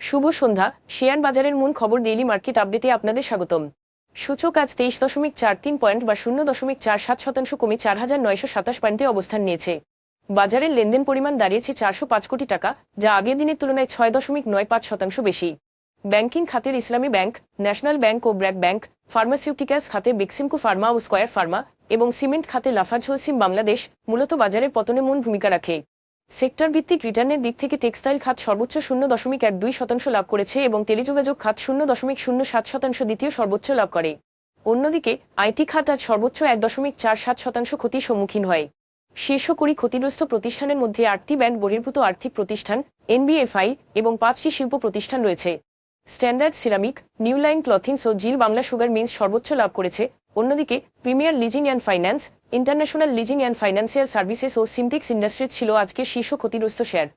শুভ সন্ধ্যা। Share বাজারের মূল খবর ডেইলি মার্কেট আপডেটে আপনাদের স্বাগতম। সূচক আজ 23.43 পয়েন্ট বা 0.47% কমে 4,927 পয়েন্টে অবস্থান নিয়েছে। বাজারের লেনদেন পরিমাণ দাঁড়িয়েছে 405 কোটি টাকা, যা আগের দিনের তুলনায় 6.95% বেশি। ব্যাংকিং খাতের ইসলামী ব্যাংক, ন্যাশনাল ব্যাংক ও ব্র্যাক ব্যাংক, ফার্মাসিউটিক্যালস খাতে বেক্সিমকো ফার্মা ও স্কয়ার ফার্মা এবং সিমেন্ট খাতে লাফার্জ বাংলাদেশ মূলত বাজারের পতনে মূল ভূমিকা রাখে। সেক্টর ভিত্তিক রিটার্নের দিক থেকে টেক্সটাইল খাত সর্বোচ্চ 0.12% লাভ করেছে এবং টেলিযোগাযোগ খাত 0.07% দ্বিতীয় সর্বোচ্চ লাভ করে। অন্যদিকে আইটি খাত আজ সর্বোচ্চ 1.47% ক্ষতির সম্মুখীন হয়। শীর্ষ 20 ক্ষতিগ্রস্ত প্রতিষ্ঠানের মধ্যে 8টি ব্যাংক বহির্ভূত আর্থিক প্রতিষ্ঠান, এনবিএফআই এবং 5টি শিল্প প্রতিষ্ঠান রয়েছে। Standard ceramic, new line clothings ও জিল বাংলা সুগার মিলস সর্বোচ্চ লাভ করেছে। অন্যদিকে premier leasing and finance, international leasing and financial services ও সিমটেক্স ইন্ডাস্ট্রিজ ছিল আজকের শীর্ষ ক্ষতিগ্রস্ত শেয়ার।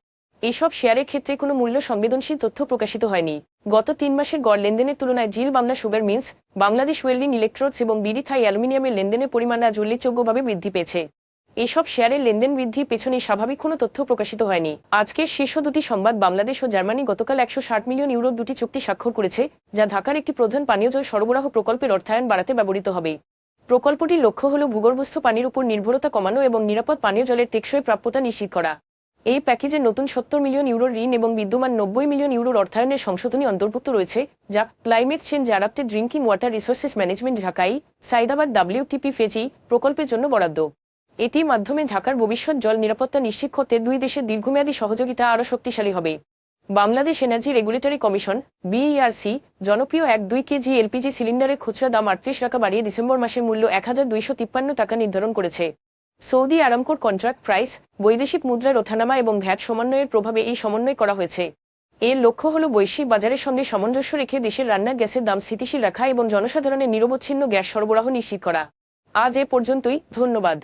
এইসব শেয়ারের ক্ষেত্রে কোনো মূল্য সংবেদনশীল তথ্য প্রকাশিত হয়নি। গত 3 মাসের গড় লেনদেনের তুলনায় Zeal Bangla sugar mills, Bangladesh welding electrodes এবং বিডি থাই অ্যালুমিনিয়ামের লেনদেনের পরিমাণ আজ উল্লেখযোগ্যভাবে বৃদ্ধি পেয়েছে। এইসব শেয়ারের লেনদেন বৃদ্ধির পেছনে স্বাভাবিক কোনো তথ্য প্রকাশিত হয়নি। আজকের শীর্ষ দুটি সংবাদ, বাংলাদেশ ও জার্মানি গতকাল 160 মিলিয়ন ইউরোর দুটি চুক্তি স্বাক্ষর করেছে, যা ঢাকার একটি প্রধান পানীয় জল সরবরাহ প্রকল্পের অর্থায়ন বাড়াতে ব্যবহৃত হবে। প্রকল্পটির লক্ষ্য হল ভূগর্ভস্থ পানির উপর নির্ভরতা কমানো এবং নিরাপদ পানীয় জলের টেকসই প্রাপ্যতা নিশ্চিত করা। এই প্যাকেজে নতুন 70 মিলিয়ন ইউরোর ঋণ এবং বিদ্যমান 90 মিলিয়ন ইউরোর অর্থায়নের সংশোধনী অন্তর্ভুক্ত রয়েছে, যা climate change adapted drinking water resources management ঢাকাই সাইদাবাদ WTP ফেজি প্রকল্পের জন্য বরাদ্দ। এটির মাধ্যমে ঢাকার ভবিষ্যৎ জল নিরাপত্তা নিশ্চিত করতে দুই দেশের দীর্ঘমেয়াদী সহযোগিতা আরও শক্তিশালী হবে। Bangladesh energy regulatory commission BERC জনপ্রিয় 1-2 কেজি এলপিজি সিলিন্ডারের খুচরা দাম 38 টাকা বাড়িয়ে ডিসেম্বর মাসের মূল্য 1,253 টাকা নির্ধারণ করেছে। সৌদি আরামকোর কন্ট্রাক্ট প্রাইস, বৈদেশিক মুদ্রার ওঠানামা এবং ভ্যাট সমন্বয়ের প্রভাবে এই সমন্বয় করা হয়েছে। এর লক্ষ্য হল বৈশ্বিক বাজারের সঙ্গে সামঞ্জস্য রেখে দেশের রান্নার গ্যাসের দাম স্থিতিশীল রাখা এবং জনসাধারণের নিরবচ্ছিন্ন গ্যাস সরবরাহ নিশ্চিত করা। আজ এ পর্যন্তই, ধন্যবাদ।